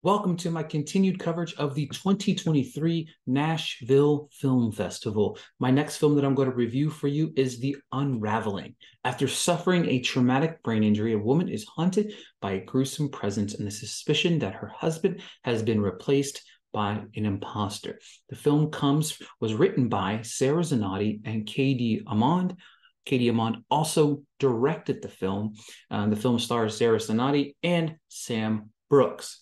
Welcome to my continued coverage of the 2023 Nashville Film Festival. My next film that I'm going to review for you is The Unraveling. After suffering a traumatic brain injury, a woman is haunted by a gruesome presence and the suspicion that her husband has been replaced by an imposter. The film was written by Sarah Zanotti and Katie Amond. Katie Amond also directed the film. The film stars Sarah Zanotti and Sam Brooks.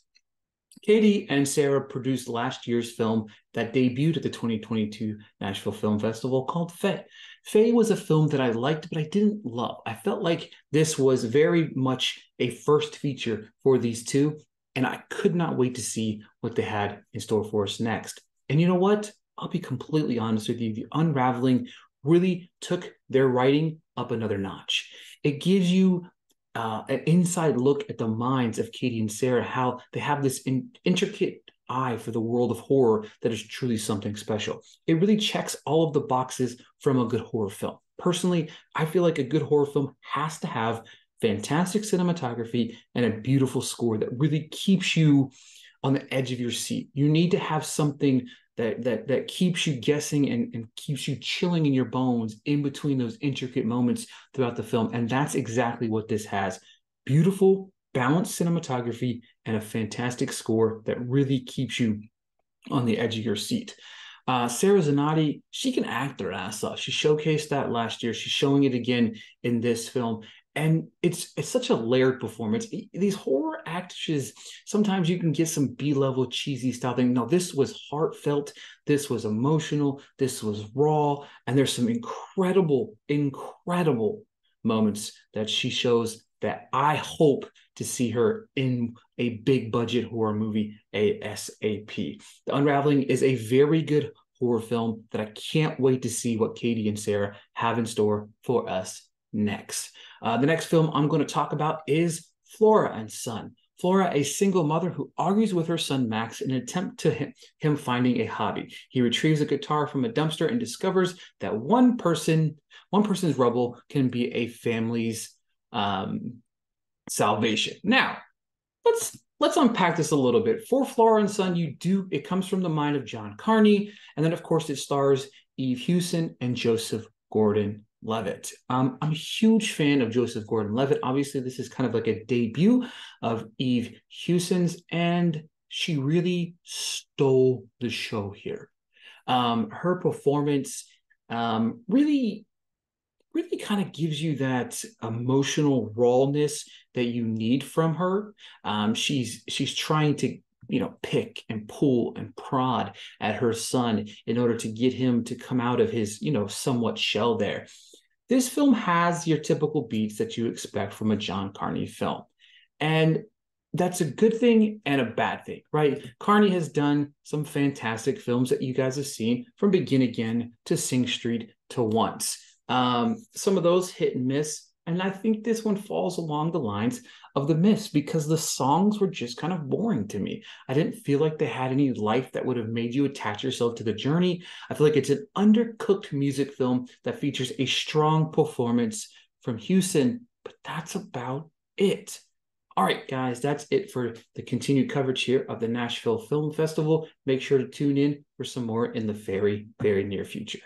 Katie and Sarah produced last year's film that debuted at the 2022 Nashville Film Festival called Faye. Faye was a film that I liked, but I didn't love. I felt like this was very much a first feature for these two, and I could not wait to see what they had in store for us next. And you know what? I'll be completely honest with you. The Unraveling really took their writing up another notch. It gives you an inside look at the minds of Katie and Sarah, how they have this intricate eye for the world of horror that is truly something special. It really checks all of the boxes from a good horror film. Personally, I feel like a good horror film has to have fantastic cinematography and a beautiful score that really keeps you on the edge of your seat. You need to have something that keeps you guessing and keeps you chilling in your bones in between those intricate moments throughout the film. And that's exactly what this has. Beautiful, balanced cinematography and a fantastic score that really keeps you on the edge of your seat. Sarah Zanotti, she can act her ass off. She showcased that last year. She's showing it again in this film. And it's such a layered performance. These horror actresses, sometimes you can get some B-level cheesy style thing. No, this was heartfelt. This was emotional. This was raw. And there's some incredible, incredible moments that she shows that I hope to see her in a big budget horror movie ASAP. The Unraveling is a very good horror film that I can't wait to see what Katie and Sarah have in store for us next. The next film I'm going to talk about is Flora and Son. Flora, a single mother who argues with her son Max in an attempt to him finding a hobby. He retrieves a guitar from a dumpster and discovers that one person's rubble can be a family's salvation. Now, let's unpack this a little bit. For Flora and Son, it comes from the mind of John Carney, and then of course it stars Eve Hewson and Joseph Gordon-Levitt. I'm a huge fan of Joseph Gordon-Levitt. Obviously, this is kind of like a debut of Eve Hewson's, and she really stole the show here. Her performance really kind of gives you that emotional rawness that you need from her. She's trying to pick and pull and prod at her son in order to get him to come out of his, somewhat shell there. This film has your typical beats that you expect from a John Carney film. And that's a good thing and a bad thing, right? Carney has done some fantastic films that you guys have seen, from Begin Again to Sing Street to Once. Some of those hit and miss. And I think this one falls along the lines of the miss because the songs were just kind of boring to me. I didn't feel like they had any life that would have made you attach yourself to the journey. I feel like it's an undercooked music film that features a strong performance from Hewson, but that's about it. All right, guys, that's it for the continued coverage here of the Nashville Film Festival. Make sure to tune in for some more in the very, very near future.